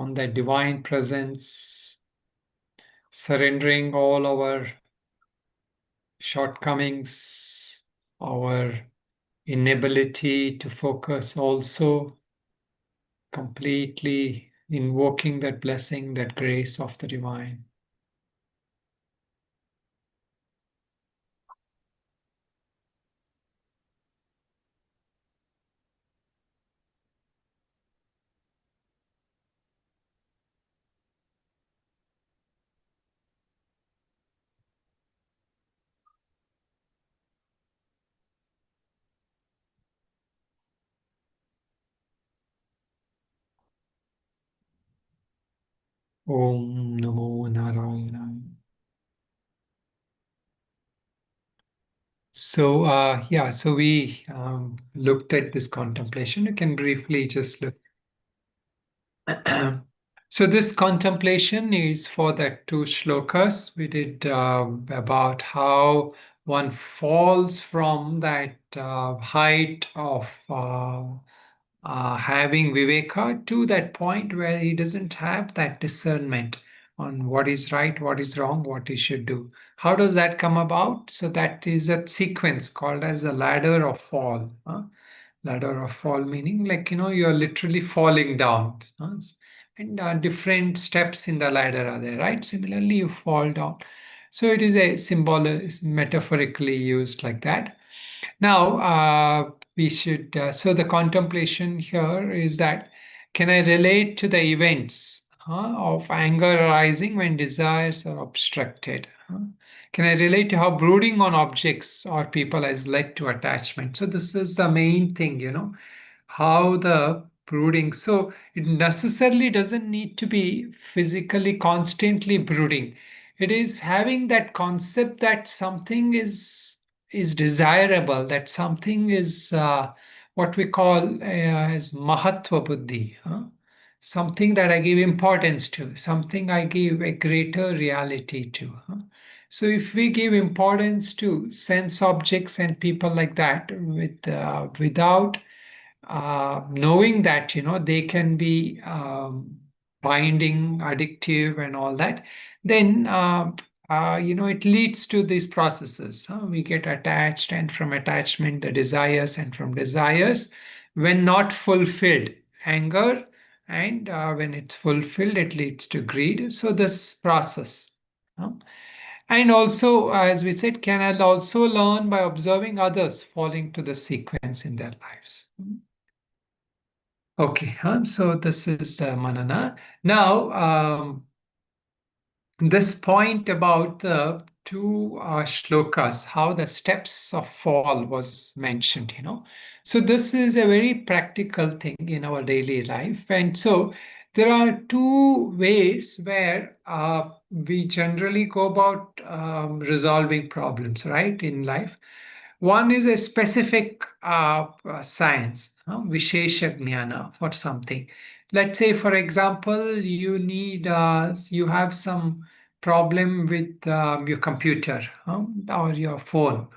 on that divine presence, surrendering all our shortcomings, our inability to focus, also completely invoking that blessing, that grace of the divine. Om Namo Narayana. So, so we looked at this contemplation. You can briefly just look. So this contemplation is for the two shlokas. We did about how one falls from that height of having viveka to that point where he doesn't have that discernment on what is right, what is wrong, what he should do. How does that come about? So that is a sequence called as a ladder of fall. Ladder of fall meaning like, you're literally falling down. And different steps in the ladder are there, right? Similarly, you fall down. So it is a symbol, metaphorically used like that. Now, we should, so the contemplation here is that can I relate to the events of anger arising when desires are obstructed? Can I relate to how brooding on objects or people has led to attachment? So, this is the main thing, how the brooding. So, it necessarily doesn't need to be physically constantly brooding. It is having that concept that something is desirable, that something is what we call as mahatva buddhi, something that I give importance to, something I give a greater reality to. So if we give importance to sense objects and people like that without knowing that they can be binding, addictive, and all that, then it leads to these processes. We get attached, and from attachment, the desires, and from desires, when not fulfilled, anger, and when it's fulfilled, it leads to greed. So this process. And also, as we said, can I also learn by observing others falling to the sequence in their lives? Okay, so this is the manana. Now, this point about the two shlokas, how the steps of fall was mentioned, So this is a very practical thing in our daily life. And so there are two ways where we generally go about resolving problems, right, in life. One is a specific science, Vishesha Jnana for something. Let's say, for example, you have some problem with your computer or your phone.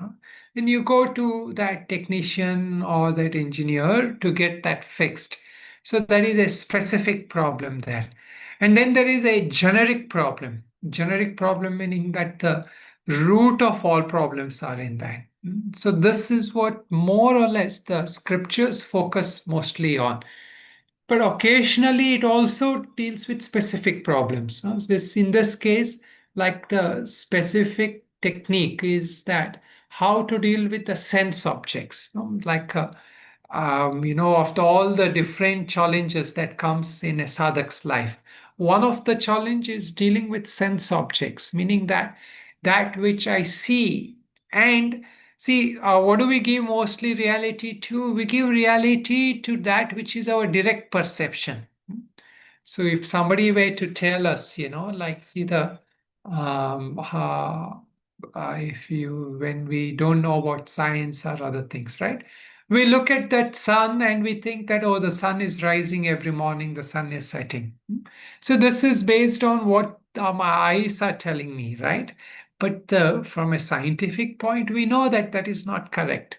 Then you go to that technician or that engineer to get that fixed. So that is a specific problem there. And then there is a generic problem. Generic problem meaning that the root of all problems are in that. So this is what more or less the scriptures focus mostly on. But occasionally it also deals with specific problems. In this case, like the specific technique is that how to deal with the sense objects, like of all the different challenges that comes in a sadhak's life. One of the challenge is dealing with sense objects, meaning that which I see. And see, what do we give mostly reality to? We give reality to that which is our direct perception. So if somebody were to tell us, like see the if you when we don't know about science or other things, right? We look at that sun and we think that, oh, the sun is rising every morning, the sun is setting. So this is based on what my eyes are telling me, right? But from a scientific point, we know that that is not correct.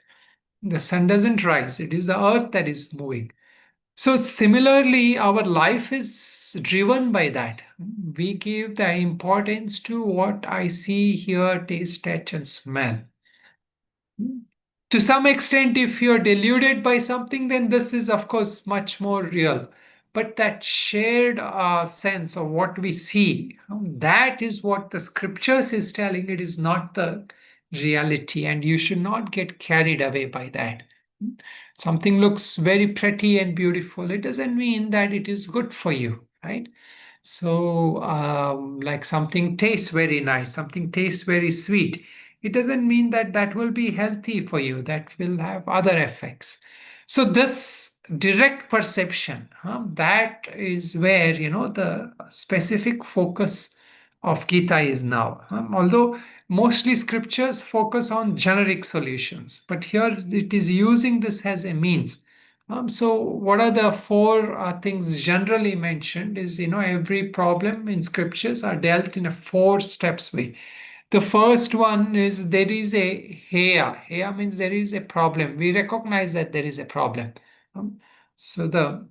The sun doesn't rise, it is the earth that is moving. So similarly, our life is is driven by that. We give the importance to what I see, hear, taste, touch, and smell. To some extent, if you're deluded by something, then this is, of course, much more real. But that shared sense of what we see, that is what the scriptures is telling. It is not the reality, and you should not get carried away by that. Something looks very pretty and beautiful. It doesn't mean that it is good for you, right? So, like something tastes very nice, something tastes very sweet. It doesn't mean that that will be healthy for you. That will have other effects. So this direct perception, that is where the specific focus of Gita is now. Although mostly scriptures focus on generic solutions, but here it is using this as a means. So what are the four things generally mentioned is, every problem in scriptures are dealt in a four steps way. The first one is there is a heya. Heya means there is a problem. We recognize that there is a problem. So the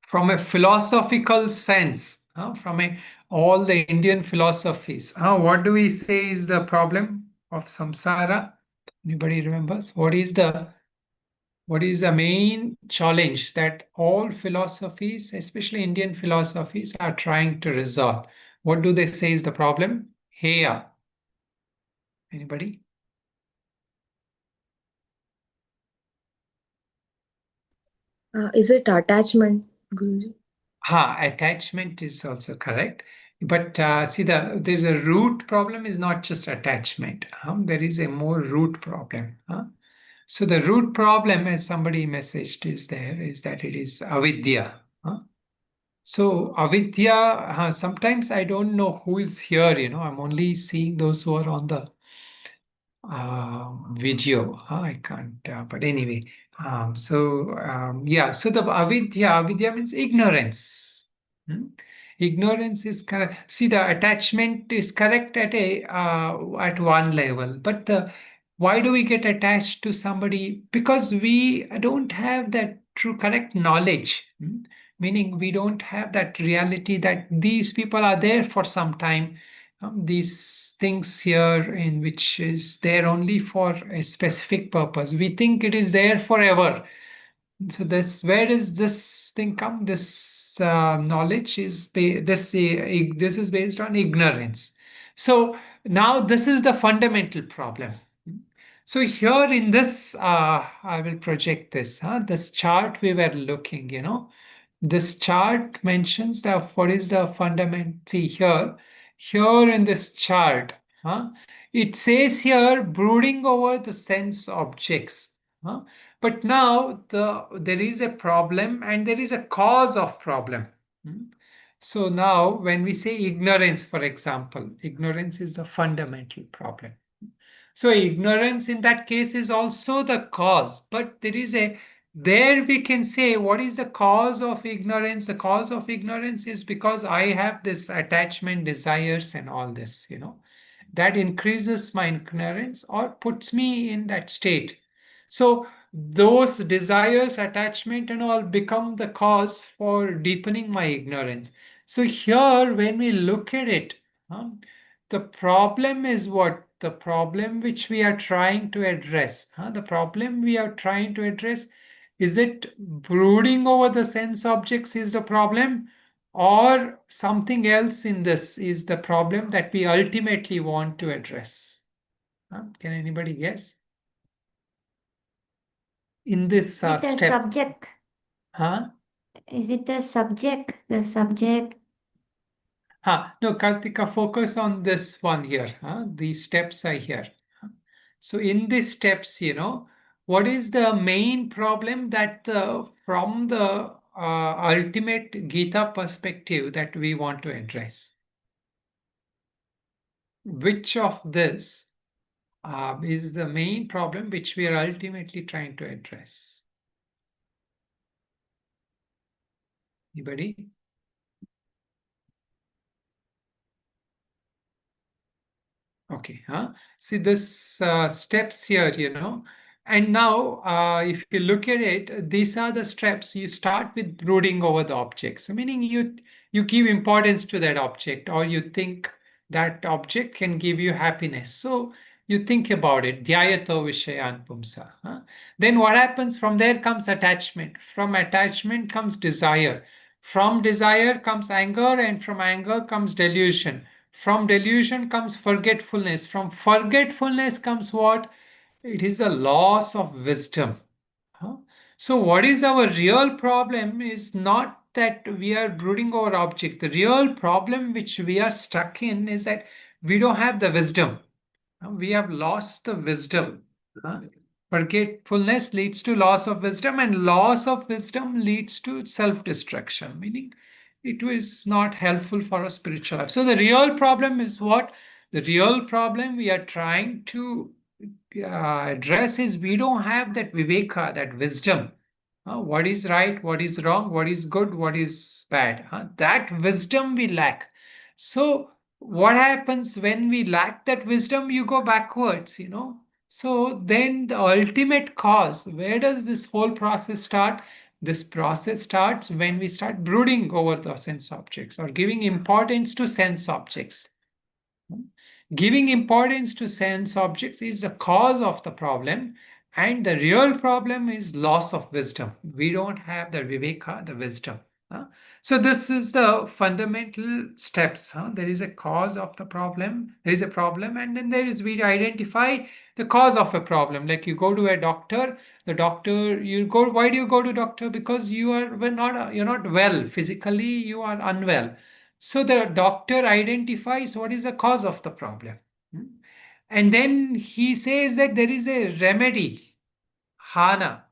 from a philosophical sense, from all the Indian philosophies, what do we say is the problem of samsara? Anybody remembers? What is the main challenge that all philosophies, especially Indian philosophies, are trying to resolve? What do they say is the problem? Heya. Anybody? Is it attachment, Guruji? Attachment is also correct. But see, there's a root problem is not just attachment. There is a more root problem. So the root problem, as somebody messaged, is that it is avidya. So avidya, sometimes I don't know who is here, I'm only seeing those who are on the video. I can't, but anyway. Yeah, so the avidya means ignorance. Hmm? Ignorance is correct. See, the attachment is correct at one level, but why do we get attached to somebody? Because we don't have that true correct knowledge. Meaning we don't have that reality that these people are there for some time. These things here in which is there only for a specific purpose. We think it is there forever. So that's where does this thing come? This knowledge is this is based on ignorance. So now this is the fundamental problem. So here in this, I will project this. This chart we were looking, this chart mentions what is the fundament. See here in this chart, huh, it says here brooding over the sense objects. Huh? But now there is a problem and there is a cause of problem. Hmm? So now when we say ignorance, for example, ignorance is the fundamental problem. So ignorance in that case is also the cause, but there we can say what is the cause of ignorance? The cause of ignorance is because I have this attachment, desires, and all this, that increases my ignorance or puts me in that state. So those desires, attachment, and all become the cause for deepening my ignorance. So here, when we look at it, the problem is what? The problem which we are trying to address. The problem we are trying to address, is it brooding over the sense objects is the problem, or something else in this is the problem that we ultimately want to address? Can anybody guess? In this Is it a steps. subject? Huh? Is it the subject? The subject. No, Kartika, focus on this one here. These steps are here. So in these steps, what is the main problem that from the ultimate Gita perspective that we want to address? Which of this is the main problem which we are ultimately trying to address? Anybody? Okay. See this steps here, And now, if you look at it, these are the steps. You start with brooding over the objects, meaning you give importance to that object, or you think that object can give you happiness. So you think about it. Dhyayato vishayan pumsa. Then what happens? From there comes attachment. From attachment comes desire. From desire comes anger, and from anger comes delusion. From delusion comes forgetfulness. From forgetfulness comes what? It is a loss of wisdom. Huh? So, what is our real problem is not that we are brooding over object. The real problem which we are stuck in is that we don't have the wisdom. We have lost the wisdom. Huh? Forgetfulness leads to loss of wisdom, and loss of wisdom leads to self destruction, meaning it was not helpful for a spiritual life. So, the real problem is what? The real problem we are trying to address is we don't have that viveka, that wisdom. What is right, what is wrong, what is good, what is bad. That wisdom we lack. So, what happens when we lack that wisdom? You go backwards. So, then the ultimate cause, where does this whole process start? This process starts when we start brooding over the sense objects or giving importance to sense objects. Giving importance to sense objects is the cause of the problem, and the real problem is loss of wisdom. We don't have the viveka, the wisdom. So this is the fundamental steps. There is a cause of the problem. There is a problem, and then we identify the cause of a problem. Like you go to a doctor, the doctor you go. Why do you go to doctor? Because you're not well physically. You are unwell. So the doctor identifies what is the cause of the problem. Hmm? And then he says that there is a remedy. Hana.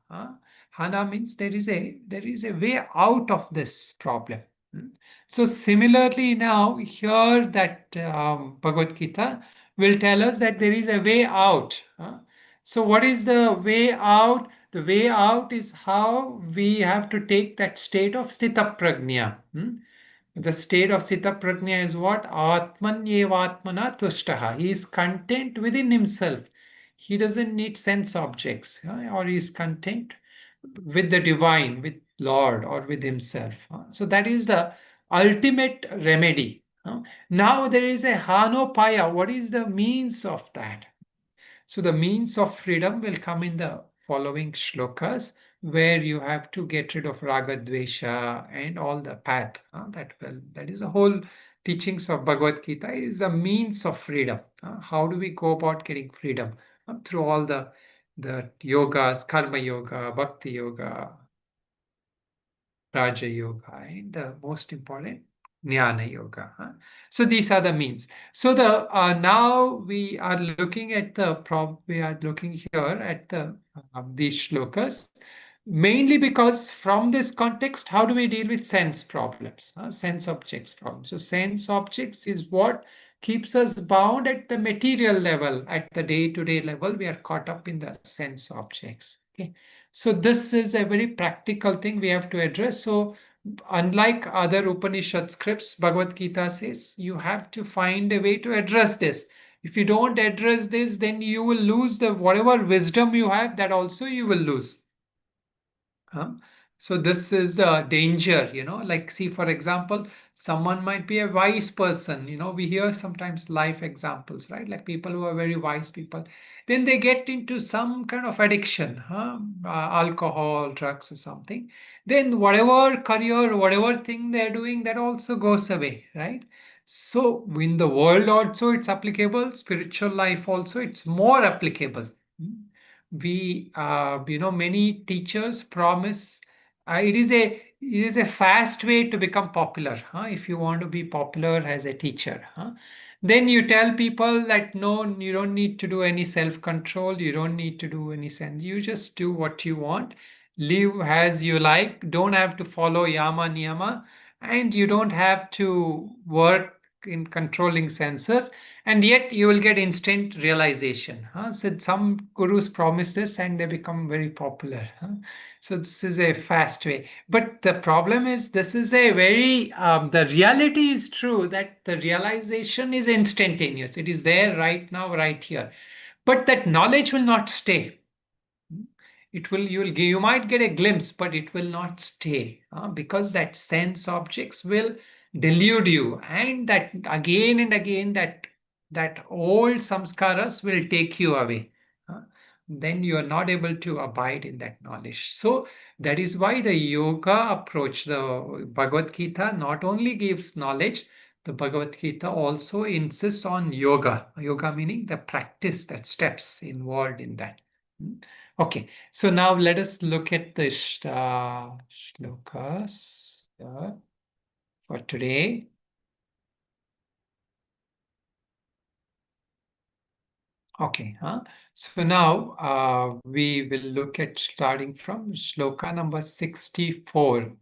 Hana means there is a way out of this problem. Hmm? So similarly now here that Bhagavad Gita will tell us that there is a way out. So what is the way out? The way out is how we have to take that state of sthita prajna. The state of Sita Prajna is what? Atmanyevatmana tushtaha. He is content within himself. He doesn't need sense objects, or he is content with the divine, with Lord, or with himself. So that is the ultimate remedy. Now there is a Hanopaya. What is the means of that? So the means of freedom will come in the following shlokas, where you have to get rid of Raaga Dvesha and all the path. That is the whole teachings of Bhagavad Gita is a means of freedom. How do we go about getting freedom? Through all the yogas, karma yoga, bhakti yoga, Raja Yoga, and the most important, Jnana Yoga. So these are the means. So the now we are looking at we are looking here at these shlokas, mainly because from this context, how do we deal with sense problems, sense objects problems? So sense objects is what keeps us bound at the material level, at the day-to-day level. We are caught up in the sense objects. Okay. So this is a very practical thing we have to address. So unlike other Upanishad scripts, Bhagavad Gita says you have to find a way to address this. If you don't address this, then you will lose the whatever wisdom you have, that also you will lose. So this is a danger, like see, for example, someone might be a wise person. We hear sometimes life examples, right? Like people who are very wise people, then they get into some kind of addiction, alcohol, drugs or something. Then whatever career, whatever thing they're doing, that also goes away, right? So in the world also it's applicable, spiritual life also, it's more applicable. We many teachers promise it is a fast way to become popular. If you want to be popular as a teacher, then you tell people that no, you don't need to do any self control, you don't need to do any sense, you just do what you want, live as you like, don't have to follow yama niyama, and you don't have to work in controlling senses, and yet you will get instant realization. So some gurus promise this and they become very popular. So this is a fast way. But the problem is this is a very, the reality is true that the realization is instantaneous. It is there right now, right here. But that knowledge will not stay. you might get a glimpse, but it will not stay, because that sense objects will delude you, and that again and again that old samskaras will take you away. Then you are not able to abide in that knowledge. So that is why the yoga approach, the Bhagavad Gita, not only gives knowledge, the Bhagavad Gita also insists on yoga. Yoga meaning the practice, that steps involved in that. Okay, so now let us look at the shlokas for today. Okay, so now we will look at starting from shloka number 64.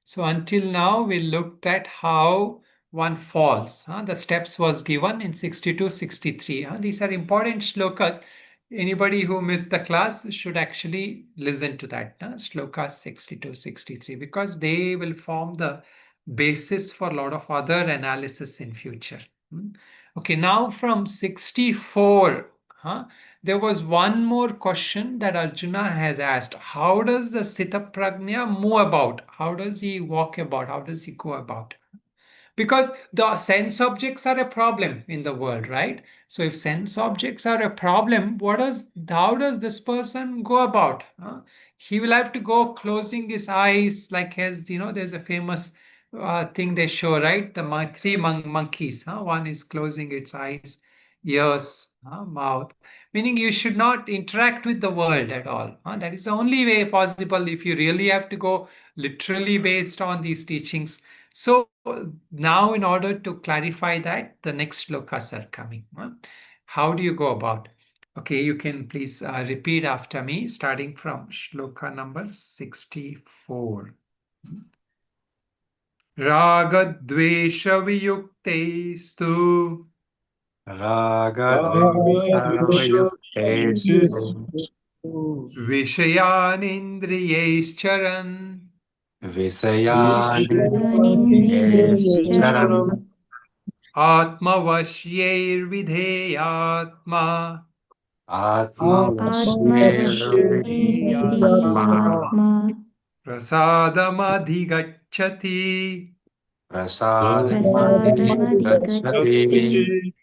So until now we looked at how one falls. The steps was given in 62, 63. These are important shlokas. Anybody who missed the class should actually listen to that, shlokas 62, 63, because they will form the basis for a lot of other analysis in future. Okay, now from 64, there was one more question that Arjuna has asked. How does the Sthita Prajna move about? How does he walk about? How does he go about? Because the sense objects are a problem in the world, right? So if sense objects are a problem, how does this person go about? He will have to go closing his eyes, like, as you know, there's a famous thing they show, right? The three monkeys. One is closing its eyes, ears, mouth. Meaning you should not interact with the world at all. That is the only way possible if you really have to go literally based on these teachings. So now, in order to clarify that, the next shlokas are coming. How do you go about? Okay, you can please repeat after me, starting from shloka number 64. Raaga Dvesha Viyuktestu रागद्वेषवियुक्तेषु Vishayanindriyescharana विषयानिन्द्रियैश्चरन् Atmavashyirvidheyatma आत्मवश्यैर्विधेयात्मा आत्मवश्येर्विधेयात्मा prasadamadigaccati प्रसादमधिगच्छति प्रसादमधिगच्छति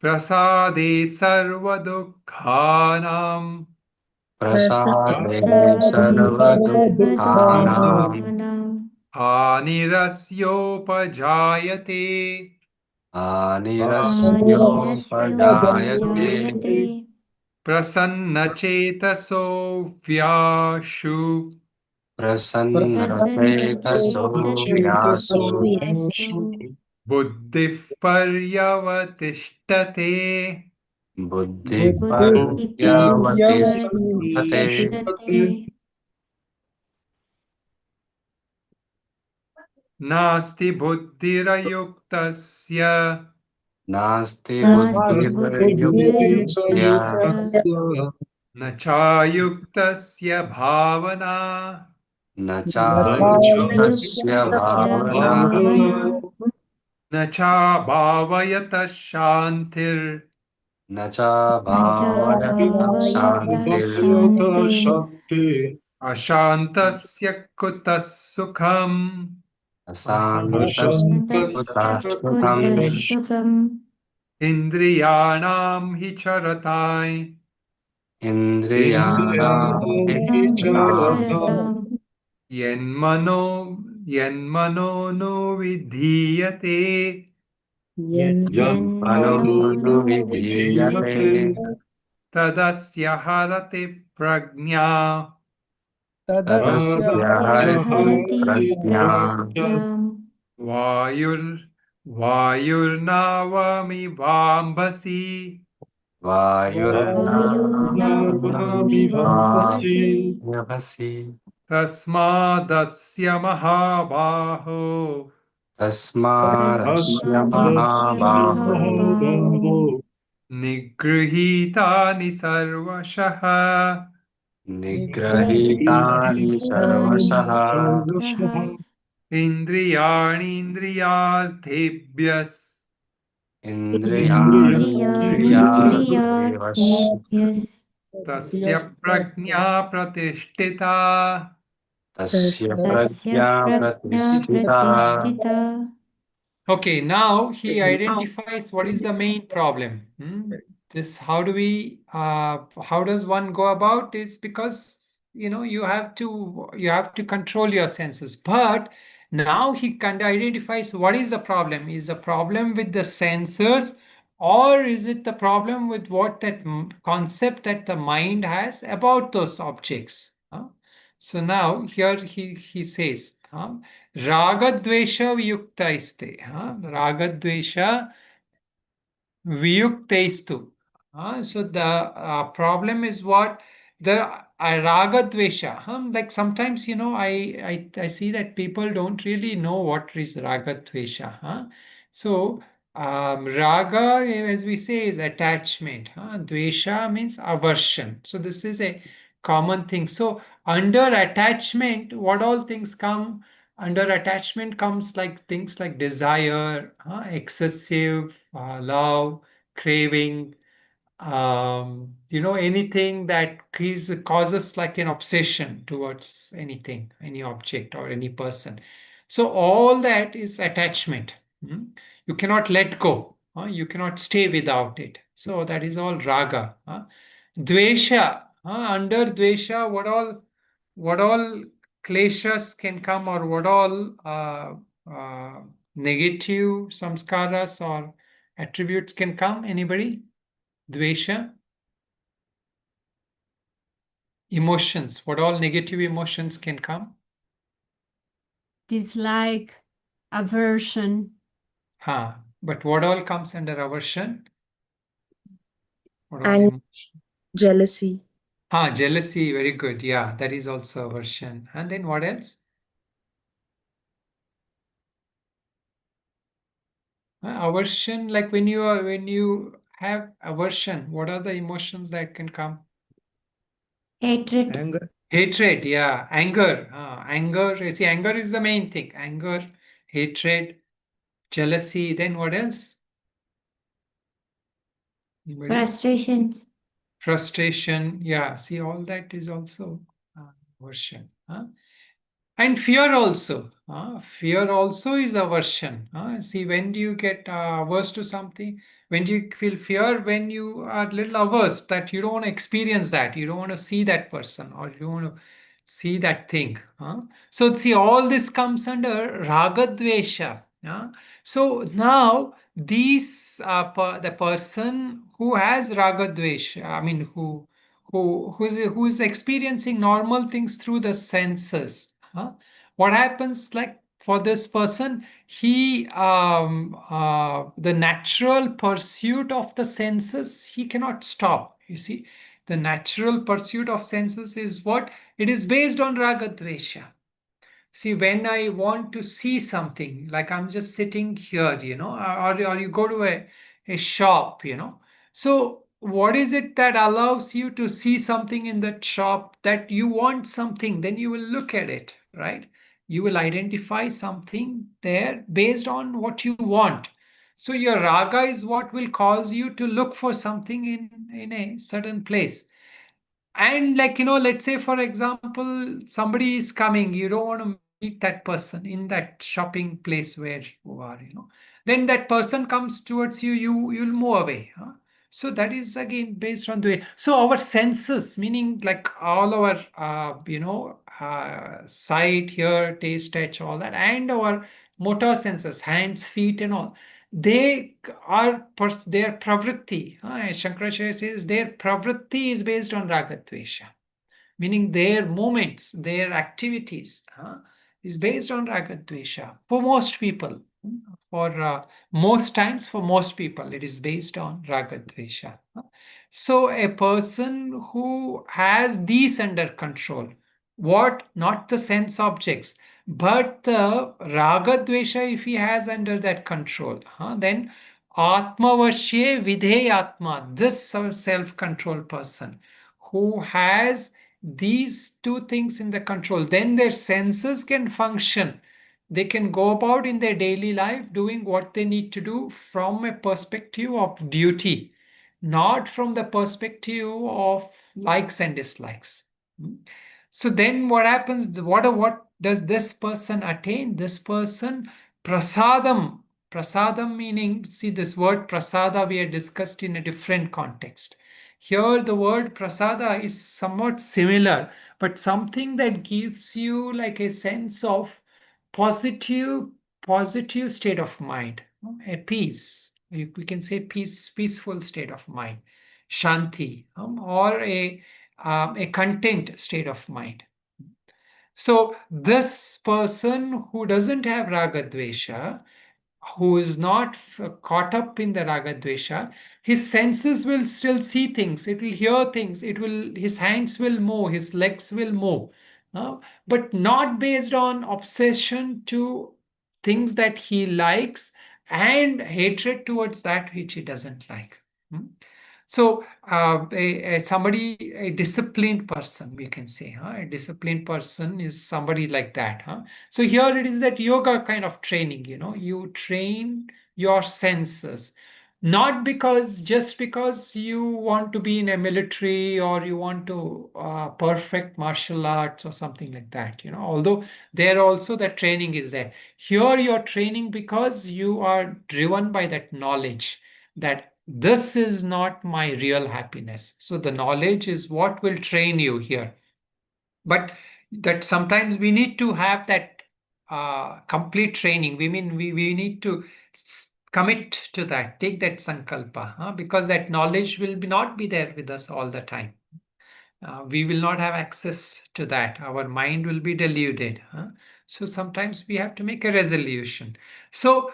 prasade sarvadukhanam Prasade Prasade सर्वदुःखानां सर्वदुःखानां anirasyopajayate हानिरस्योपजायते हानिरस्योपजायते prasannachetaso vyashu प्रसन्नचेतसो प्रसन्नचेतसो व्यासु यासु buddhih paryavatiष्ठते बुद्धिपर्यवतिष्ठते बुद्धिपर्यवतिष्ठते nasti buddhirayuktasya नास्ति नास्ति बुद्धिर्युक्तस्य बुद्धिर्युक्तस्य न chayuktasya bhavana न न चायुक्तस्य चायुक्तस्य भावना भावना न cha bhavayata shantir न न चाभावयतः चाभावयतः शान्तिर् शान्तिः ashantasya kutas sukham अशान्तस्य कुतः अशान्तस्य कुतः सुखम् सुखम् indriyanam hi charatai इन्द्रियाणां हि इन्द्रियाणां हि चरताम् चरताम् yenmano yenmano no vidhiyate मनोनुविधीयते tadasya harate prajna तदस्य तदस्य हरति हरति प्रज्ञाम् प्रज्ञाम् vayur vayurnavami vambasi वायुर्नावमिवाम्भसि वायुर्नावमिवाम्भसि tasmadasya mahabaho तस्मादस्य तस्मादस्य महाबाहो महाबाहो निगृहीतानि सर्वशः निगृहीतानि सर्वशः सर्वशः इन्द्रियाणीन्द्रियार्थेभ्यः इन्द्रियाणीन्द्रियार्थेभ्यः इन्द्रियाणीन्द्रियार्थेभ्यः Tasya prajna pratishtita. Tasya तस्य prajna प्रज्ञा pratisthita. प्रतिष्ठिता Okay, now he identifies what is the main problem. This, how do we, how does one go about? Is because you have to control your senses. But now he kind of identifies what is the problem. Is the problem with the senses, or is it the problem with what that concept that the mind has about those objects? So now here he says. Ragadvesha viyuktaiste. Ragadvesha viyuktaistu. So the problem is what? The ragadvesha. Like sometimes, I see that people don't really know what is ragadvesha. So raga, as we say, is attachment. Dvesha means aversion. So this is a common thing. So under attachment, what all things come? Under attachment comes like things like desire, excessive love, craving, anything that causes like an obsession towards anything, any object or any person. So all that is attachment. You cannot let go. You cannot stay without it. So that is all raga. Dvesha. Under dvesha, what all kleshas can come, or what all negative samskaras or attributes can come? Anybody? Dvesha? Emotions. What all negative emotions can come? dislike aversion But what all comes under aversion? What all Anger, jealousy, jealousy. Very good. Yeah, that is also aversion. And then what else? Aversion, like when you have aversion, what are the emotions that can come? hatred Anger, Hatred, yeah. Anger. Anger. You see, anger is the main thing. Anger, hatred, jealousy. Then what else? Anybody? frustrations Frustration. Yeah. See, all that is also aversion. And fear also. Fear also is aversion. See, when do you get averse to something? When do you feel fear? When you are a little averse that you don't want to experience that. You don't want to see that person, or you don't want to see that thing. So see, all this comes under ragadvesha. So now the person who has ragadvesha, I mean, who is experiencing normal things through the senses. What happens, like for this person, he the natural pursuit of the senses, he cannot stop. You see, the natural pursuit of senses is what? It is based on ragadvesha. See, when I want to see something, like I'm just sitting here, or you go to a shop, So what is it that allows you to see something in that shop, that you want something? Then you will look at it, right? You will identify something there based on what you want. So your raga is what will cause you to look for something in a certain place. And like, let's say, for example, somebody is coming, you don't want to meet that person in that shopping place where you are, then that person comes towards you, you'll move away. So that is again based on the way. So our senses, meaning like all our sight, hear, taste, touch, all that, and our motor senses, hands, feet, and all, they their pravritti. Shankaracharya says their pravritti is based on ragadvesha, meaning their movements, their activities is based on ragadvesha for most people. For most times, for most people, it is based on ragadvesha. So a person who has these under control, what? Not the sense objects, but the ragadvesha, if he has under that control, then atmavashye vidheyatma, this self-controlled person who has these two things in the control, then their senses can function. They can go about in their daily life doing what they need to do from a perspective of duty, not from the perspective of likes and dislikes. So then what happens? What does this person attain? This person prasadam. Prasadam meaning, see, this word prasada we had discussed in a different context. Here the word prasada is somewhat similar, but something that gives you like a sense of positive positive state of mind, a peace. We can say peaceful state of mind, shanti, or a content state of mind. So this person who doesn't have raga dvesha, who is not caught up in the raga dvesha, his senses will still see things, it will hear things, his hands will move, his legs will move, but not based on obsession to things that he likes and hatred towards that which he doesn't like. So, a disciplined person, we can say, a disciplined person is somebody like that. So here it is that yoga kind of training, you train your senses, not just because you want to be in a military or you want to perfect martial arts or something like that, although there also that training is there. Here you're training because you are driven by that knowledge that this is not my real happiness. So the knowledge is what will train you here. But that sometimes we need to have that complete training. We need to commit to that, take that sankalpa, because that knowledge will not be there with us all the time. We will not have access to that. Our mind will be deluded. So sometimes we have to make a resolution. So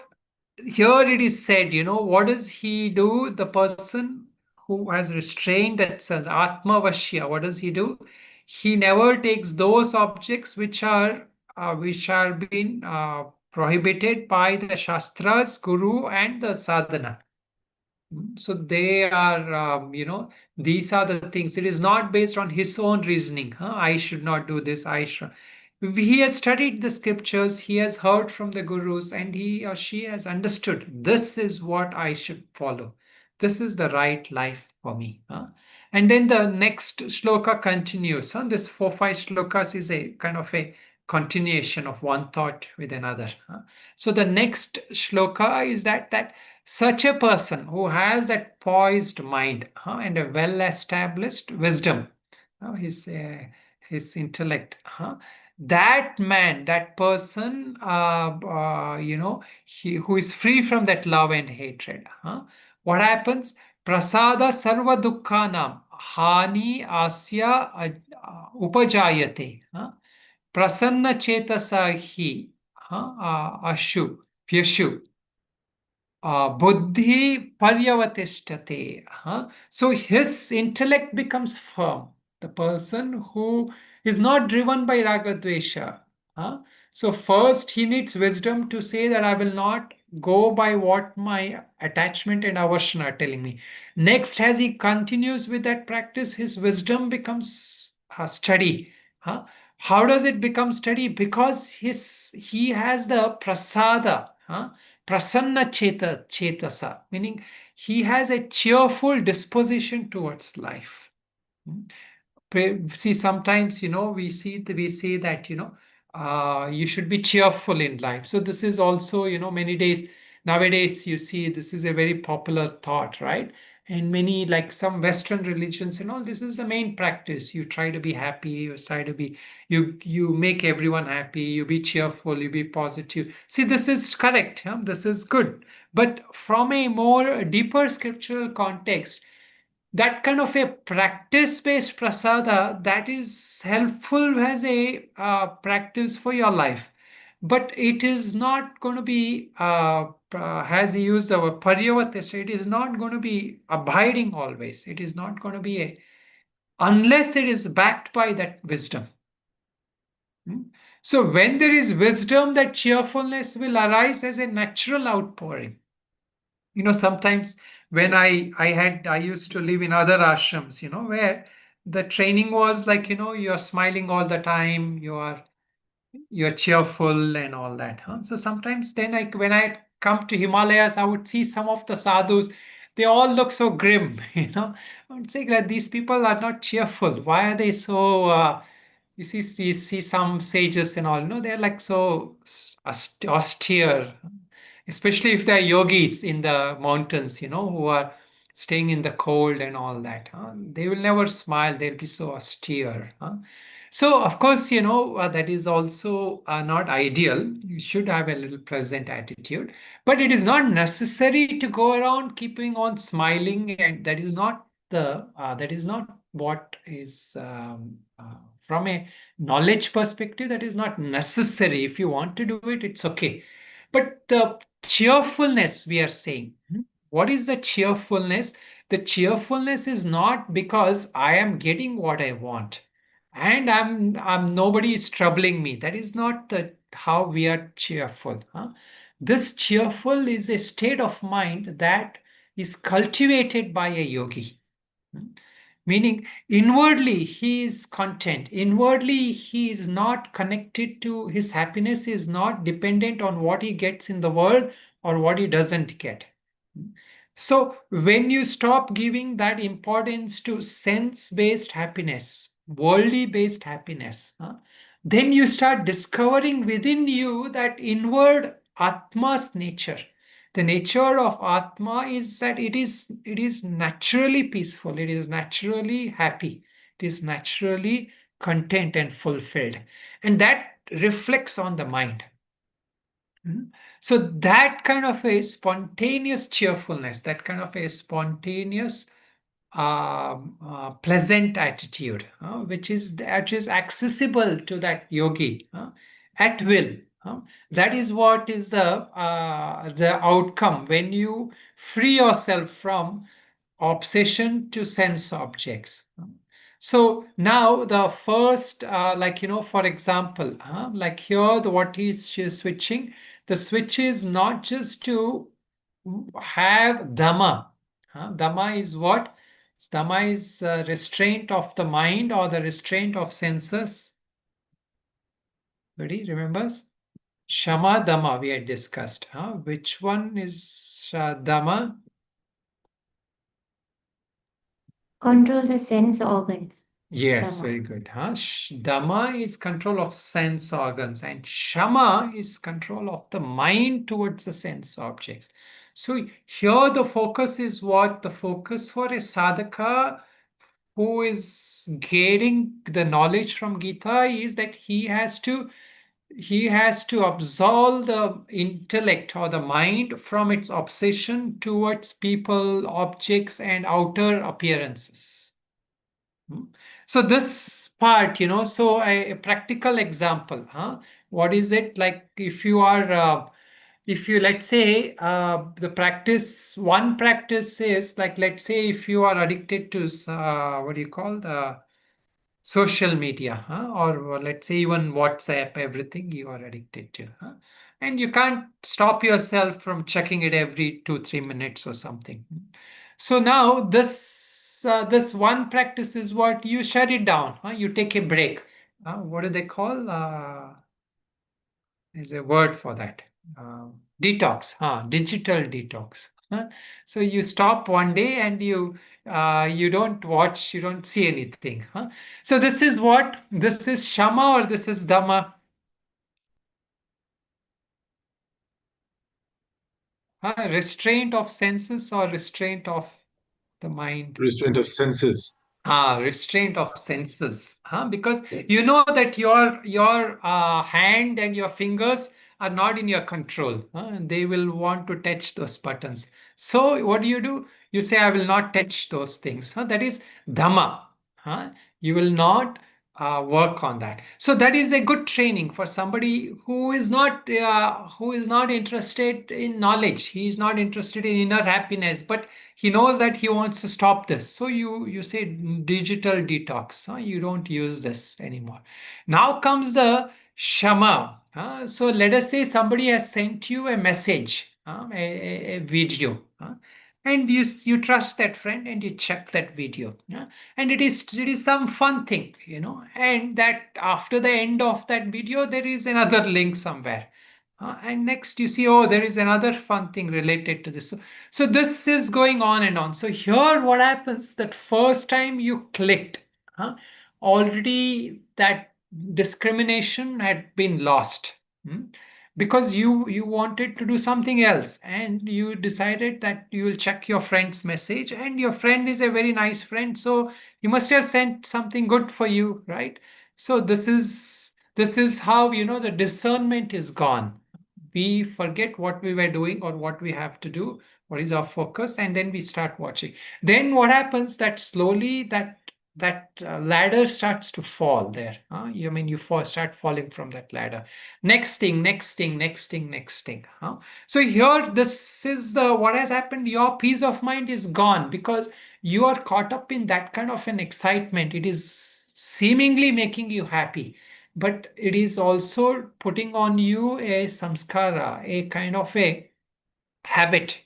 here it is said, what does he do? The person who has restrained that sense, Atma Vashya, what does he do? He never takes those objects which are being prohibited by the Shastras, Guru, and the sadhana. So they are, these are the things. It is not based on his own reasoning. I should not do this. I should. He has studied the scriptures, he has heard from the gurus, and he or she has understood this is what I should follow. This is the right life for me. And then the next shloka continues. This 4-5 shlokas is a kind of a continuation of one thought with another. So the next shloka is that such a person who has that poised mind and a well-established wisdom, his intellect, that man, that person, who is free from that love and hatred. What happens? Prasada sarva dukkhanam hani asya upajayate. Prasanna chetasa hi ashu vyashu buddhi paryavatishtate. So his intellect becomes firm. The person who is not driven by raga dvesha. So first he needs wisdom to say that I will not go by what my attachment and aversion are telling me. Next, as he continues with that practice, his wisdom becomes steady. How does it become steady? Because he has the prasada. Prasanna chetasa, meaning he has a cheerful disposition towards life. See, sometimes we say that you should be cheerful in life. So this is also many days nowadays you see this is a very popular thought, right? And many, like some Western religions and all, this is the main practice. You try to be happy, you try to be, you make everyone happy, you be cheerful, you be positive. See, this is correct, this is good. But from a more deeper scriptural context, that kind of a practice-based prasada, that is helpful as a practice for your life, but it is not going to be, as he used the word paryavatesha, it is not going to be abiding always. It is not going to be unless it is backed by that wisdom. So when there is wisdom, that cheerfulness will arise as a natural outpouring. Sometimes when I used to live in other ashrams, where the training was like, you're smiling all the time, you're cheerful and all that. So sometimes then when I come to Himalayas, I would see some of the sadhus, they all look so grim, you know. I would say that these people are not cheerful. Why are they so, you see some sages and all, no, they're like so austere, especially if they're yogis in the mountains, you know, who are staying in the cold and all that. They will never smile, they'll be so austere. So, of course, you know, that is also not ideal. You should have a little pleasant attitude, but it is not necessary to go around keeping on smiling, and that is not that is not what is from a knowledge perspective. That is not necessary. If you want to do it, it's okay. But the cheerfulness we are saying, what is the cheerfulness? The cheerfulness is not because I am getting what I want and I'm nobody is troubling me. That is not the how we are cheerful. This cheerful is a state of mind that is cultivated by a yogi. hmm. Meaning, inwardly he is content. Inwardly he is not connected to his happiness, is not dependent on what he gets in the world or what he doesn't get. So, when you stop giving that importance to sense based happiness, worldly based happiness, then you start discovering within you that inward Atma's nature. The nature of Atma is that it is naturally peaceful, it is naturally happy, it is naturally content and fulfilled. And that reflects on the mind. So that kind of a spontaneous cheerfulness, that kind of a spontaneous, pleasant attitude, which is accessible to that yogi at will. That is what is the outcome when you free yourself from obsession to sense objects. So now the first, for example, like here, what is she switching? The switch is not just to have Dhamma. Dhamma is what? Dhamma is restraint of the mind or the restraint of senses. Anybody remembers? Shama Dhamma we had discussed. Which one is Dhamma? Control the sense organs. Yes, Dhamma. very good. Dhamma is control of sense organs, and Shama is control of the mind towards the sense objects. So here the focus is what? The focus for a sadhaka who is gaining the knowledge from Gita is that he has to absolve the intellect or the mind from its obsession towards people, objects, and outer appearances. So this part, so a practical example, what is it like if you let's say one practice is like, let's say if you are addicted to what do you call the social media, or let's say even WhatsApp, everything you are addicted to, and you can't stop yourself from checking it every 2-3 minutes or something. So now this one practice is what you shut it down. You take a break. What do they call? There's a word for that. Detox. Digital detox. So you stop one day and you don't watch, you don't see anything. So this is what? This is Shama or this is Dhamma? Restraint of senses or restraint of the mind? Restraint of senses. Restraint of senses. Because you know that your hand and your fingers are not in your control. And they will want to touch those buttons. So what do? You say, I will not touch those things. That is Dhamma. You will not work on that. So that is a good training for somebody who is not interested in knowledge. He is not interested in inner happiness, but he knows that he wants to stop this. So you say digital detox. You don't use this anymore. Now comes the Shama. So let us say somebody has sent you a message, a video. And you trust that friend and you check that video. And it is some fun thing, and that after the end of that video there is another link somewhere. And next you see, oh, there is another fun thing related to this. So this is going on and on. So here what happens, that first time you clicked, already that discrimination had been lost. Hmm? Because you wanted to do something else, and you decided that you will check your friend's message, and your friend is a very nice friend, so he must have sent something good for you, right? So this is how, the discernment is gone. We forget what we were doing or what we have to do, what is our focus, and then we start watching. Then what happens, that slowly that ladder starts to fall there. Start falling from that ladder. Next thing, next thing, next thing, next thing. So here, this is the what has happened. Your peace of mind is gone because you are caught up in that kind of an excitement. It is seemingly making you happy, but it is also putting on you a samskara, a kind of a habit.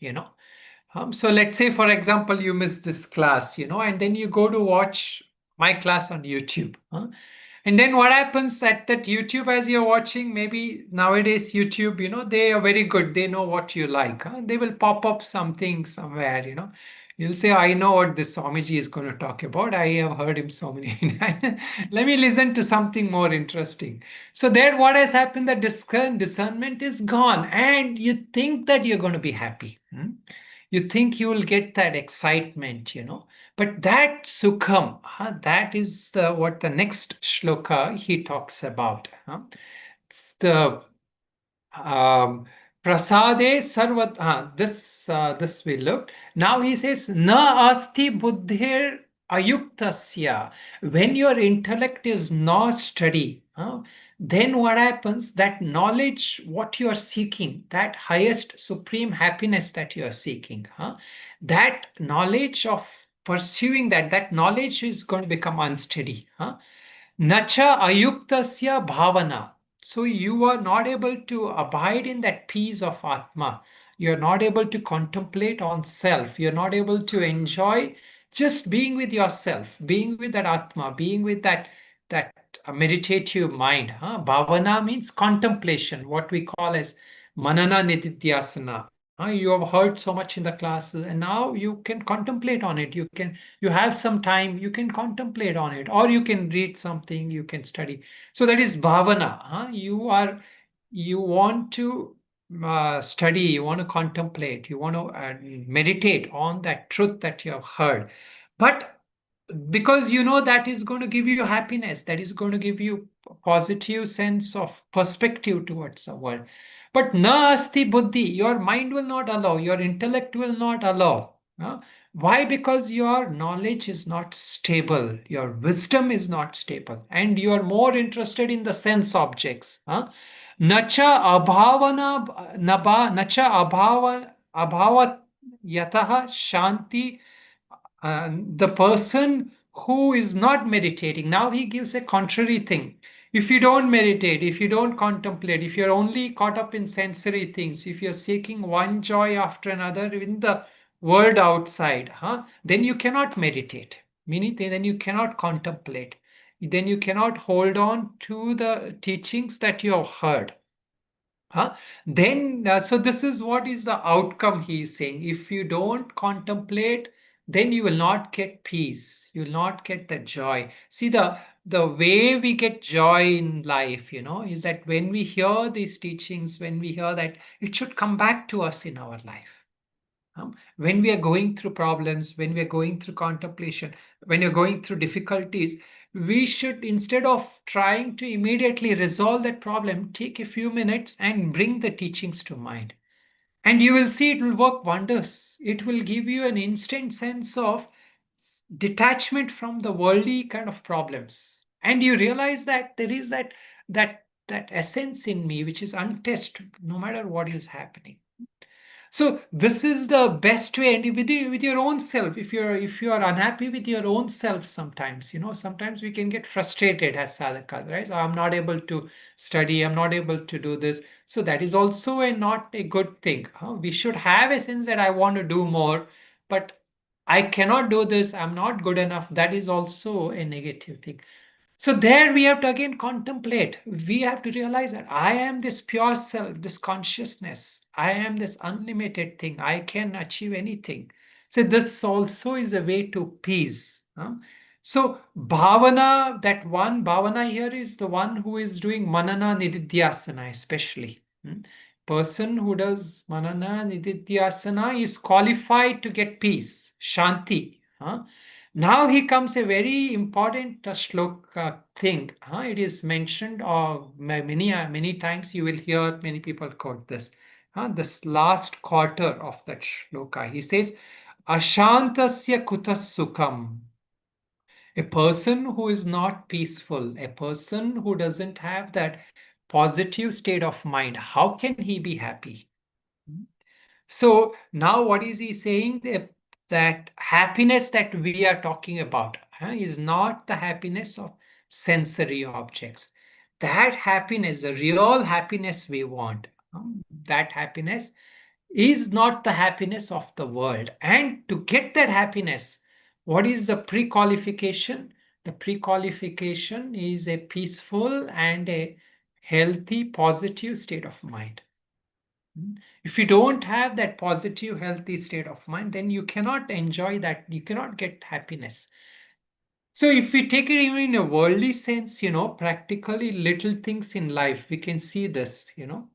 So let's say, for example, you miss this class, and then you go to watch my class on YouTube. And then what happens at that YouTube, as you're watching, maybe nowadays YouTube, they are very good. They know what you like. They will pop up something somewhere. You'll say, I know what this Swamiji is going to talk about. I have heard him so many times. Let me listen to something more interesting. So there, what has happened, that discernment is gone, and you think that you're going to be happy. You think you will get that excitement, but that sukham, that is what the next shloka he talks about. It's the prasade sarvat. This we looked. Now he says, na asti buddhir ayuktasya. When your intellect is not steady, then what happens? That knowledge, what you are seeking, that highest supreme happiness that you are seeking, that knowledge of pursuing that knowledge is going to become unsteady. Nacha ayuktasya bhavana. So you are not able to abide in that peace of Atma. You're not able to contemplate on self. You're not able to enjoy just being with yourself, being with that Atma, being with that meditative mind. Bhavana means contemplation, what we call as manana nididhyasana. You have heard so much in the classes, and now you can contemplate on it. You have some time, you can contemplate on it, or you can read something, you can study. So that is bhavana. You want to study, you want to contemplate, you want to meditate on that truth that you have heard. But because that is going to give you happiness, that is going to give you a positive sense of perspective towards the world. But na asti buddhi, your mind will not allow, your intellect will not allow. Why? Because your knowledge is not stable, your wisdom is not stable, and you are more interested in the sense objects. Nacha abhavana nacha abhavat yataha shanti. The person who is not meditating, now he gives a contrary thing. If you don't meditate, if you don't contemplate, if you're only caught up in sensory things, if you're seeking one joy after another in the world outside, then you cannot meditate, meaning then you cannot contemplate, then you cannot hold on to the teachings that you have heard. Then, so this is what is the outcome he is saying. If you don't contemplate, then you will not get peace. You will not get the joy. See, the way we get joy in life, is that when we hear these teachings, when we hear that, it should come back to us in our life. When we are going through problems, when we are going through contemplation, when you're going through difficulties, we should, instead of trying to immediately resolve that problem, take a few minutes and bring the teachings to mind. And you will see it will work wonders. It will give you an instant sense of detachment from the worldly kind of problems. And you realize that there is that essence in me which is untouched no matter what is happening. So this is the best way, and with your own self. If you're unhappy with your own self, sometimes sometimes we can get frustrated as sadhakas, right? So I'm not able to study, I'm not able to do this. So that is also not a good thing. We should have a sense that I want to do more, but I cannot do this. I'm not good enough. That is also a negative thing. So there we have to again contemplate. We have to realize that I am this pure self, this consciousness. I am this unlimited thing. I can achieve anything. So this also is a way to peace. So bhavana, that one bhavana here is the one who is doing manana nididhyasana especially. Person who does manana nididhyasana is qualified to get peace, shanti. Now he comes a very important shloka thing. It is mentioned many times. You will hear many people quote this. This last quarter of that shloka. He says, Ashantasya kutas sukham. A person who is not peaceful, a person who doesn't have that positive state of mind, how can he be happy? So now what is he saying? That happiness that we are talking about is not the happiness of sensory objects. That happiness, the real happiness we want, that happiness is not the happiness of the world. And to get that happiness, what is the pre-qualification? The pre-qualification is a peaceful and a healthy, positive state of mind. If you don't have that positive, healthy state of mind, then you cannot enjoy that, you cannot get happiness. So if we take it even in a worldly sense, practically little things in life, we can see this, when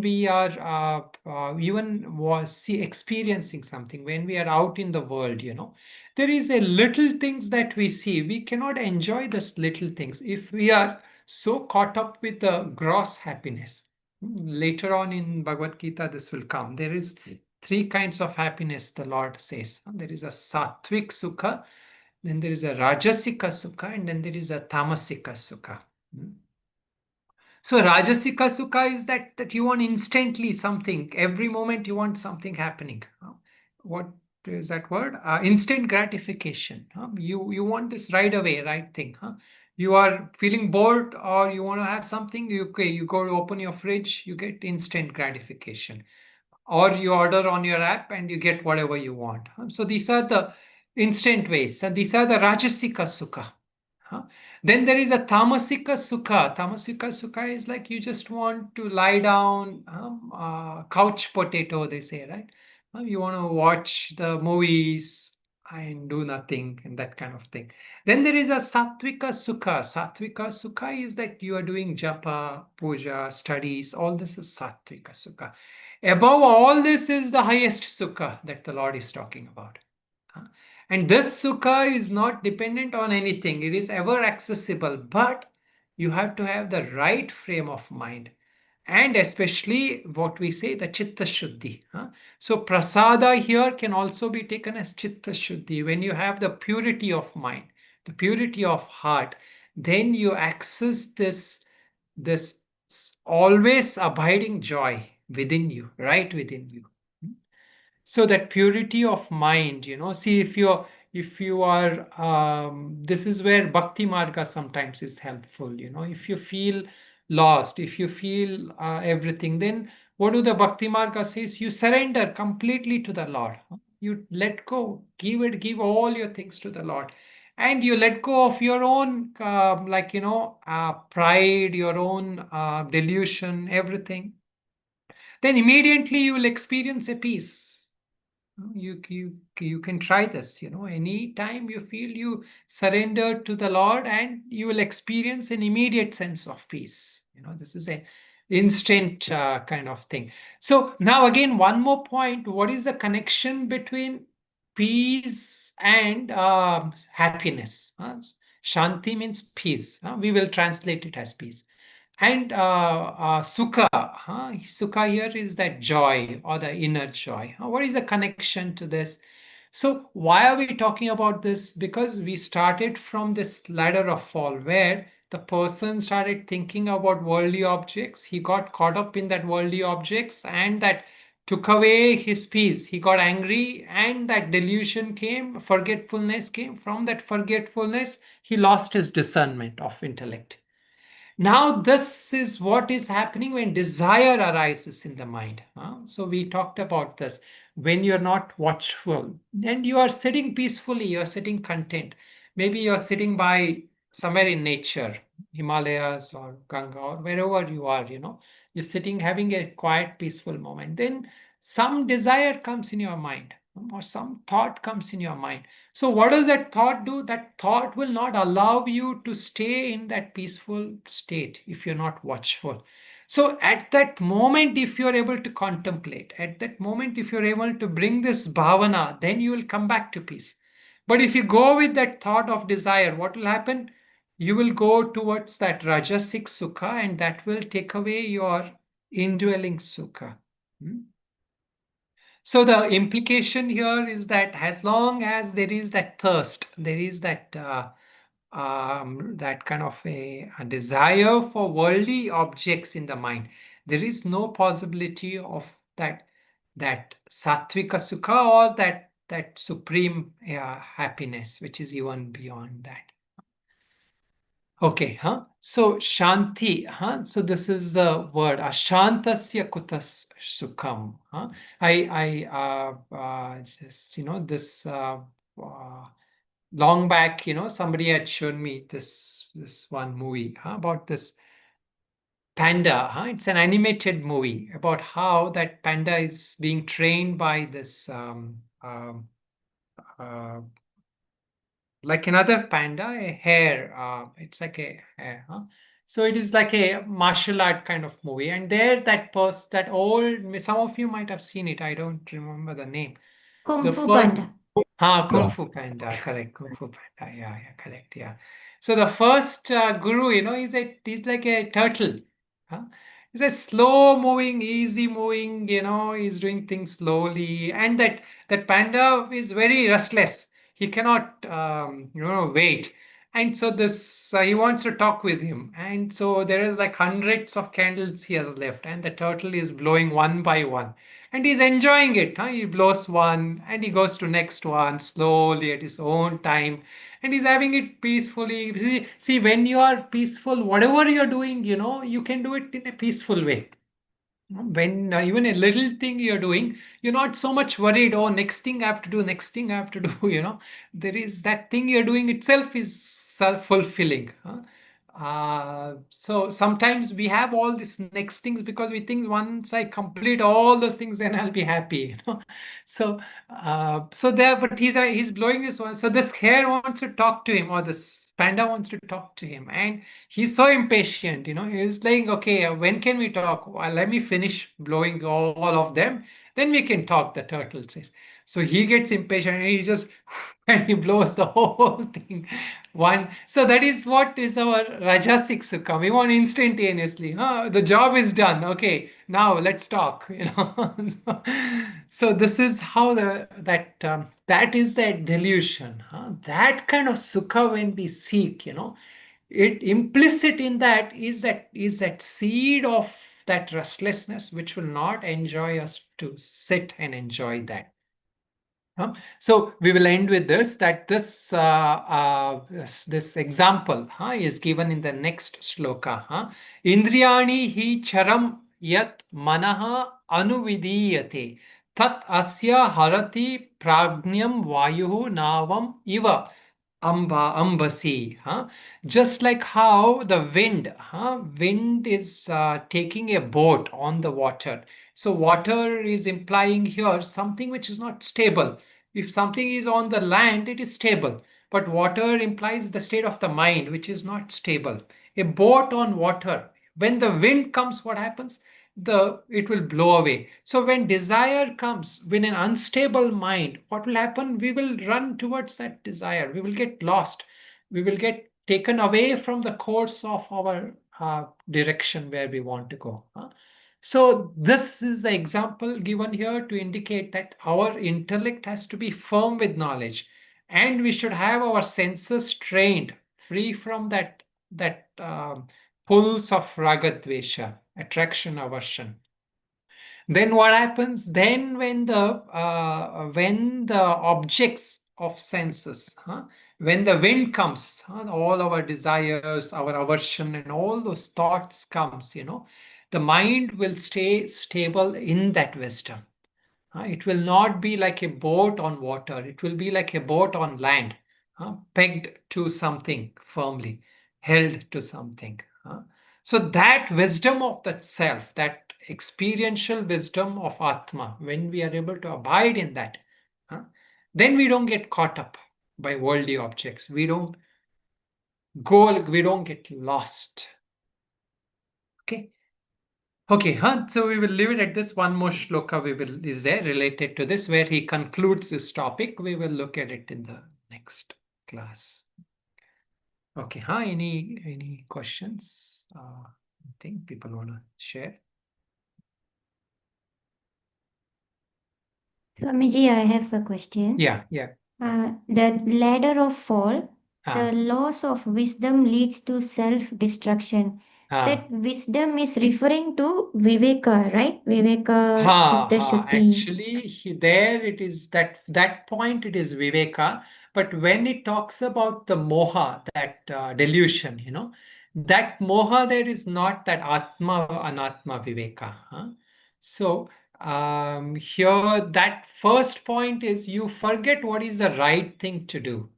we are even experiencing something, when we are out in the world, there is a little things that we see. We cannot enjoy this little things if we are so caught up with the gross happiness. Later on in Bhagavad Gita, this will come. There is three kinds of happiness, the Lord says. There is a Sattvic Sukha, then there is a Rajasika Sukha, and then there is a Tamasika Sukha. So Rajasika Sukha is that you want instantly something. Every moment you want something happening. What is that word? Instant gratification. You want this right away, right thing. You are feeling bored or you want to have something, you go to open your fridge, you get instant gratification. Or you order on your app and you get whatever you want. So these are the instant ways. And these are the Rajasika Sukha. Then there is a Tamasika Sukha. Tamasika Sukha is like you just want to lie down, couch potato, they say, right? You want to watch the movies and do nothing and that kind of thing. Then there is a Sattvika Sukha. Sattvika Sukha is that you are doing japa, puja, studies. All this is Sattvika Sukha. Above all this is the highest Sukha that the Lord is talking about. And this sukha is not dependent on anything. It is ever accessible, but you have to have the right frame of mind. And especially what we say, the chitta shuddhi. So prasada here can also be taken as chitta shuddhi. When you have the purity of mind, the purity of heart, then you access this always abiding joy within you, right within you. So that purity of mind, see, if you are this is where bhakti marga sometimes is helpful. If you feel lost, if you feel everything, then what do the bhakti marga says? You surrender completely to the Lord. You let go, give all your things to the Lord, and you let go of your own pride, your own delusion, everything. Then immediately you will experience a peace. You can try this. Anytime you feel, you surrender to the Lord and you will experience an immediate sense of peace. This is an instant kind of thing. So now again, one more point. What is the connection between peace and happiness? Shanti means peace. We will translate it as peace. And sukha, sukha here is that joy or the inner joy. What is the connection to this? So why are we talking about this? Because we started from this ladder of fall where the person started thinking about worldly objects. He got caught up in that worldly objects and that took away his peace. He got angry and that delusion came, forgetfulness came. From that forgetfulness, he lost his discernment of intellect. Now, this is what is happening when desire arises in the mind. So we talked about this. when you're not watchful, and you are sitting peacefully, you're sitting content. Maybe you're sitting by somewhere in nature, Himalayas or Ganga or wherever you are, you're sitting having a quiet, peaceful moment. Then some desire comes in your mind or some thought comes in your mind. So, what does that thought do? That thought will not allow you to stay in that peaceful state if you're not watchful. So, at that moment, if you're able to contemplate, at that moment, if you're able to bring this bhavana, then you will come back to peace. But if you go with that thought of desire, what will happen? You will go towards that Rajasic Sukha, and that will take away your indwelling Sukha. So the implication here is that as long as there is that thirst, there is that that kind of a desire for worldly objects in the mind, there is no possibility of that sattvika sukha or that supreme happiness, which is even beyond that. Okay, So Shanti, So this is the word Ashantasya kutas sukham, I just this long back, somebody had shown me this one movie about this panda, It's an animated movie about how that panda is being trained by this like another panda, a hare. It's like a hare. So it is like a martial art kind of movie. And there, that old, some of you might have seen it. I don't remember the name. Kung The Fu first, Panda. Kung Fu Panda, correct. Kung Fu Panda, yeah, correct, yeah. So the first guru, he's like a turtle. Huh? He's a slow moving, easy moving, he's doing things slowly. And that panda is very restless. He cannot, wait. And so this, he wants to talk with him. And so there is like hundreds of candles he has left, and the turtle is blowing one by one, and he's enjoying it. He blows one and he goes to next one slowly at his own time, and he's having it peacefully. See, when you are peaceful, whatever you're doing, you can do it in a peaceful way. When even a little thing you're doing, you're not so much worried. Oh, next thing I have to do, next thing I have to do. There is that thing you're doing itself is self-fulfilling. So sometimes we have all these next things because we think once I complete all those things, then I'll be happy. So, but he's blowing this one. So this hare wants to talk to him, or this panda wants to talk to him, and he's so impatient. He's like, okay, when can we talk? Well, let me finish blowing all of them, then we can talk. The turtle says. So he gets impatient and he just and he blows the whole thing one. So that is what is our Rajasic Sukha. We want instantaneously. The job is done. Okay, now let's talk. So this is how that is that delusion. That kind of sukha when we seek, it implicit in that is that seed of that restlessness which will not enjoy us to sit and enjoy that. So we will end with this, that this example is given in the next shloka. Indriyani hi charam yat manaha anuvidiyate tat asya harati pragnyam vayuhu navam iva ambasi. Just like how the wind is taking a boat on the water. So water is implying here something which is not stable. If something is on the land, it is stable. But water implies the state of the mind, which is not stable. A boat on water, when the wind comes, what happens? It will blow away. So when desire comes, when an unstable mind, what will happen? We will run towards that desire. We will get lost. We will get taken away from the course of our direction where we want to go. So this is the example given here to indicate that our intellect has to be firm with knowledge, and we should have our senses trained, free from that pulse of Raaga Dvesha, attraction, aversion. Then what happens? Then when the objects of senses, when the wind comes, all our desires, our aversion, and all those thoughts comes, the mind will stay stable in that wisdom. It will not be like a boat on water. It will be like a boat on land, pegged to something firmly, held to something. So that wisdom of that self, that experiential wisdom of Atma, when we are able to abide in that, then we don't get caught up by worldly objects. We don't get lost. Okay. Okay, so we will leave it at this. One more shloka is there related to this, where he concludes this topic. We will look at it in the next class. Okay, any questions? I think people want to share. Swamiji, I have a question. Yeah. The ladder of fall, Ah, the loss of wisdom leads to self-destruction. That wisdom is referring to Viveka, right? Viveka, Chitta Shuddhi. Actually, there it is that point. It is Viveka, but when it talks about the moha, that delusion, that moha there is not that atma anatma Viveka. So here that first point is you forget what is the right thing to do.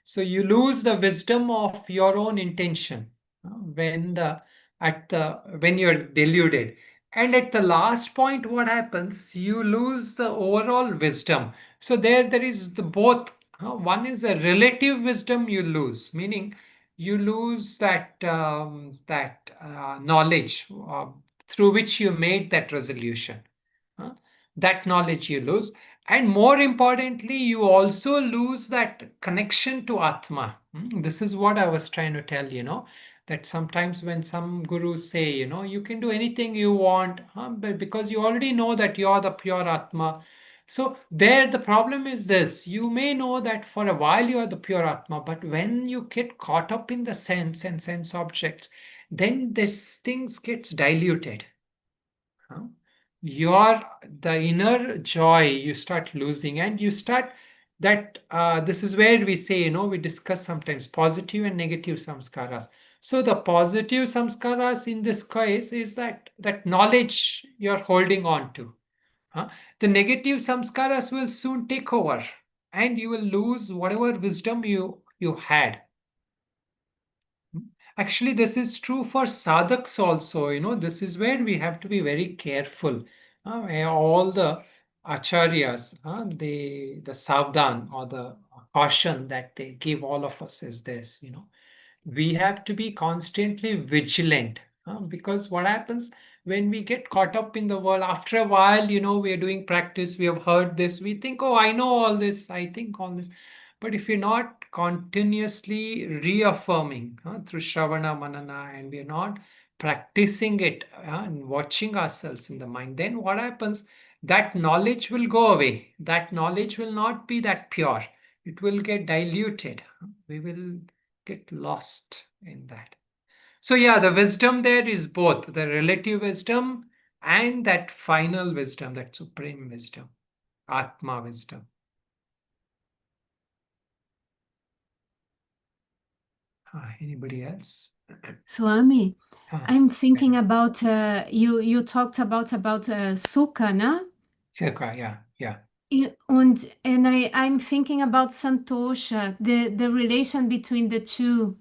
So you lose the wisdom of your own intention when when you're deluded. And at the last point, what happens? You lose the overall wisdom. So there is the both. One is a relative wisdom you lose, meaning you lose that knowledge through which you made that resolution. Huh? That knowledge you lose, and more importantly, you also lose that connection to Atma. This is what I was trying to tell that sometimes when some gurus say, you can do anything you want, but because you already know that you're the pure Atma. So there the problem is this: you may know that for a while you are the pure Atma, but when you get caught up in the sense and sense objects, then this things gets diluted. Huh? Your the inner joy you start losing, and you start that this is where we say, we discuss sometimes positive and negative samskaras. So the positive samskaras in this case is that knowledge you're holding on to. The negative samskaras will soon take over, and you will lose whatever wisdom you had. Actually, this is true for sadhaks also. This is where we have to be very careful. All the acharyas, the savdan or the caution that they give all of us is this. We have to be constantly vigilant, because what happens when we get caught up in the world, after a while, we are doing practice, we have heard this, we think, oh, I know all this, I think all this. But if you're not continuously reaffirming through Shravana Manana, and we're not practicing it and watching ourselves in the mind, then what happens? That knowledge will go away. That knowledge will not be that pure. It will get diluted. We will get lost in that. So, yeah, the wisdom there is both the relative wisdom and that final wisdom, that supreme wisdom, Atma wisdom. Anybody else? Swami, Ah, I'm thinking about you talked about Sukha, no? Sukha, yeah. And I'm thinking about Santosha, the relation between the two.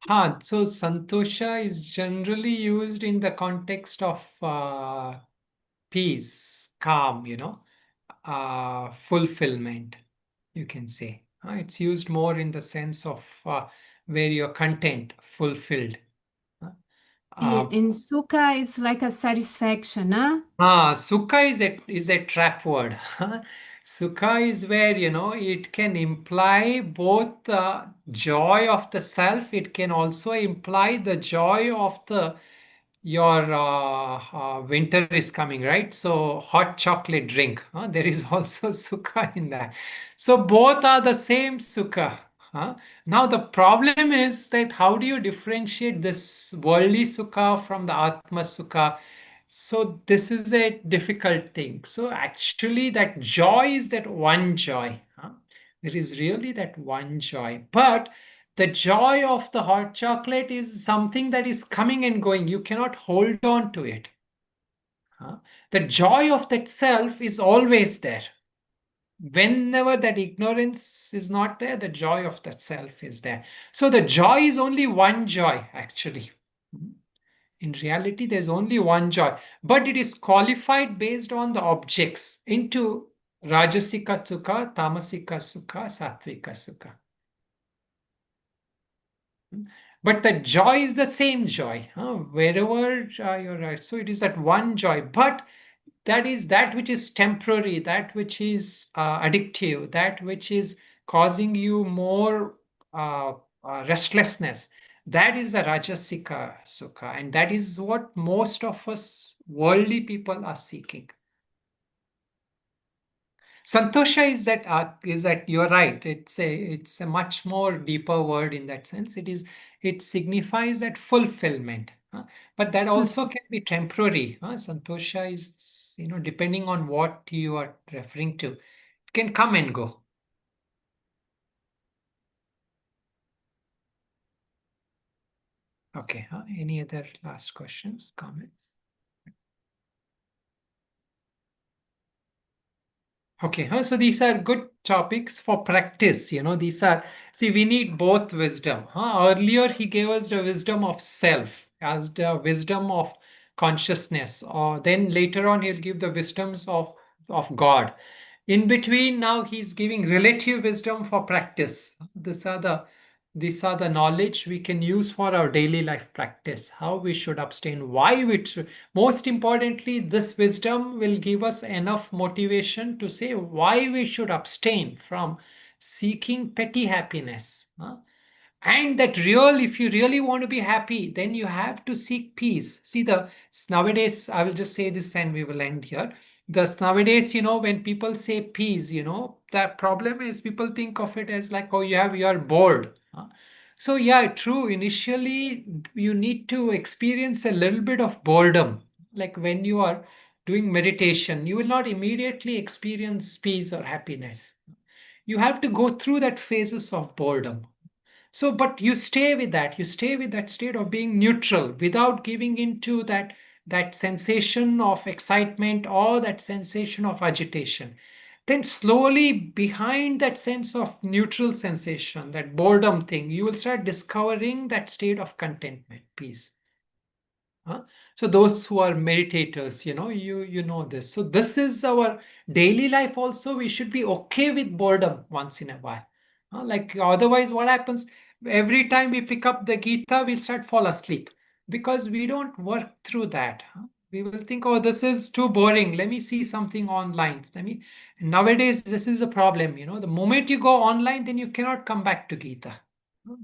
So Santosha is generally used in the context of peace, calm, fulfillment, you can say. It's used more in the sense of where you're content, fulfilled. In Sukha, it's like a satisfaction, huh? Sukha is a trap word. Sukha is where, it can imply both the joy of the self, it can also imply the joy of your winter is coming, right? So hot chocolate drink. There is also sukha in that. So both are the same sukha. Now the problem is that how do you differentiate this worldly sukha from the atma sukha? So this is a difficult thing. So actually that joy is that one joy. There is really that one joy. But the joy of the hot chocolate is something that is coming and going. You cannot hold on to it. The joy of that self is always there. Whenever that ignorance is not there, the joy of that self is there. So the joy is only one joy, actually. In reality, there's only one joy, but it is qualified based on the objects into Rajasika Sukha, Tamasika Sukha, Sattvika Sukha. But the joy is the same joy, wherever you're right. So it is that one joy, but that is that which is temporary, that which is addictive, that which is causing you more restlessness. That is the Rajasika Sukha, and that is what most of us worldly people are seeking. Santosha is that you're right. It's a much more deeper word in that sense. It signifies that fulfillment, but that also can be temporary. Santosha is depending on what you are referring to, it can come and go. Okay. Any other last questions, comments? Okay, so these are good topics for practice. These are, see, we need both wisdom. Earlier, he gave us the wisdom of self as the wisdom of consciousness, or then later on, he'll give the wisdoms of God. In between, now he's giving relative wisdom for practice. These are the knowledge we can use for our daily life practice, how we should abstain, why we should. Most importantly, this wisdom will give us enough motivation to say why we should abstain from seeking petty happiness. And that if you really want to be happy, then you have to seek peace. See, nowadays, I will just say this and we will end here. Nowadays, when people say peace, the problem is people think of it as like, oh, you are bored. So yeah, true. Initially, you need to experience a little bit of boredom. Like when you are doing meditation, you will not immediately experience peace or happiness. You have to go through that phases of boredom. So, but you stay with that. You stay with that state of being neutral without giving into that sensation of excitement or that sensation of agitation. Then slowly behind that sense of neutral sensation, that boredom thing, you will start discovering that state of contentment, peace. So those who are meditators, you know this. So this is our daily life also. We should be okay with boredom once in a while. Like otherwise, what happens? Every time we pick up the Gita, we'll start fall asleep because we don't work through that. We will think, oh, this is too boring. Let me see something online. Nowadays, this is a problem. The moment you go online, then you cannot come back to Gita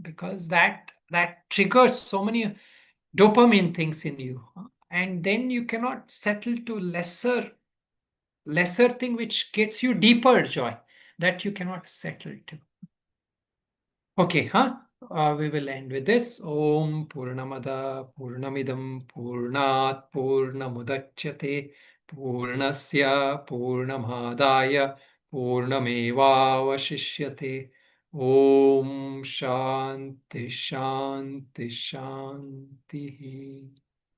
because that triggers so many dopamine things in you, and then you cannot settle to lesser thing which gets you deeper joy, that you cannot settle to. Okay, we will end with this. Om Purnamada Purnamidam Purnat Purnamudachyate Purnasya Purnamadaya Purnamevavashishyate. Om Shanti Shanti Shanti.